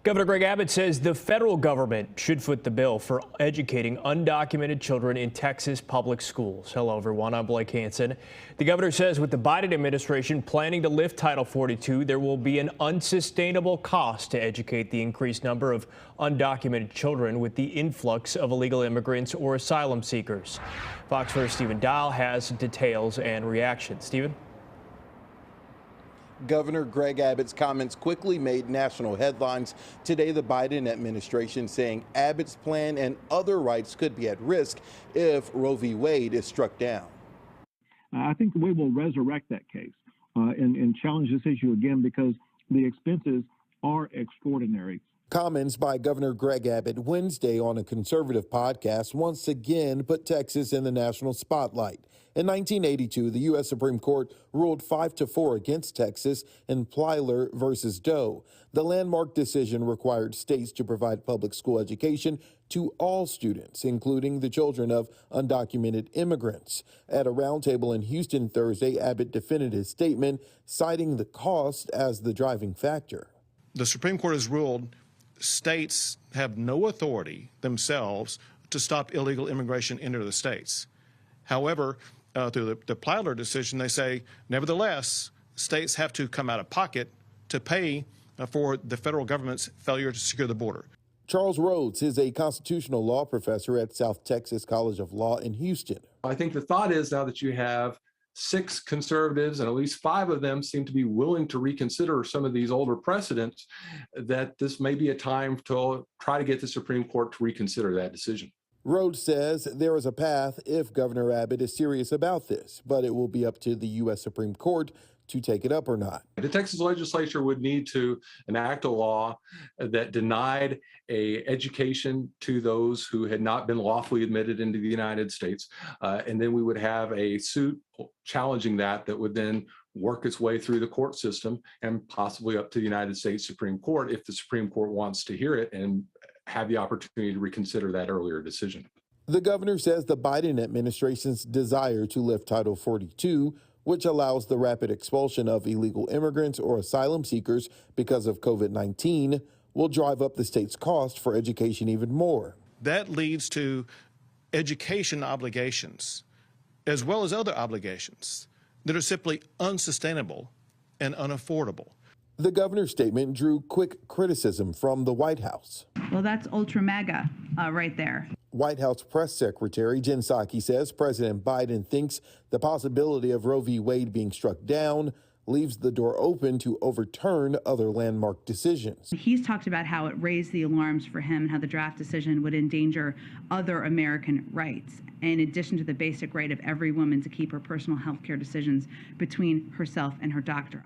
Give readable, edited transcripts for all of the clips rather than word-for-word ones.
Governor Greg Abbott says the federal government should foot the bill for educating undocumented children in Texas public schools. Hello, everyone. I'm Blake Hansen. The governor says with the Biden administration planning to lift Title 42, there will be an unsustainable cost to educate the increased number of undocumented children with the influx of illegal immigrants or asylum seekers. Fox 4's Stephen Dahl has details and reactions. Stephen? Governor Greg Abbott's comments quickly made national headlines. Today, the Biden administration saying Abbott's plan and other rights could be at risk if Roe v. Wade is struck down. I think we will resurrect that case and challenge this issue again because the expenses are extraordinary. Comments by Governor Greg Abbott Wednesday on a conservative podcast once again put Texas in the national spotlight. In 1982, the U.S. Supreme Court ruled 5-4 against Texas in Plyler versus Doe. The landmark decision required states to provide public school education to all students, including the children of undocumented immigrants. At a roundtable in Houston Thursday, Abbott defended his statement, citing the cost as the driving factor. The Supreme Court has ruled states have no authority themselves to stop illegal immigration into the states. However, through the Plyler decision, they say, nevertheless, states have to come out of pocket to pay for the federal government's failure to secure the border. Charles Rhodes is a constitutional law professor at South Texas College of Law in Houston. I think the thought is now that you have 6 conservatives, and at least 5 of them seem to be willing to reconsider some of these older precedents, that this may be a time to try to get the Supreme Court to reconsider that decision. Rhodes says there is a path if Governor Abbott is serious about this, but it will be up to the U.S. Supreme Court to take it up or not. The Texas legislature would need to enact a law that denied an education to those who had not been lawfully admitted into the United States. And then we would have a suit challenging that would then work its way through the court system and possibly up to the United States Supreme Court if the Supreme Court wants to hear it and have the opportunity to reconsider that earlier decision. The governor says the Biden administration's desire to lift Title 42, which allows the rapid expulsion of illegal immigrants or asylum seekers because of COVID-19, will drive up the state's cost for education even more. That leads to education obligations, as well as other obligations, that are simply unsustainable and unaffordable. The governor's statement drew quick criticism from the White House. Well, that's ultra mega right there. White House Press Secretary Jen Psaki says President Biden thinks the possibility of Roe v. Wade being struck down leaves the door open to overturn other landmark decisions. He's talked about how it raised the alarms for him and how the draft decision would endanger other American rights, in addition to the basic right of every woman to keep her personal health care decisions between herself and her doctor.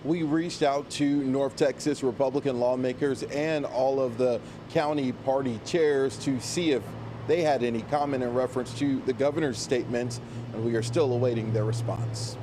We reached out to North Texas Republican lawmakers and all of the county party chairs to see if they had any comment in reference to the governor's statements, and we are still awaiting their response.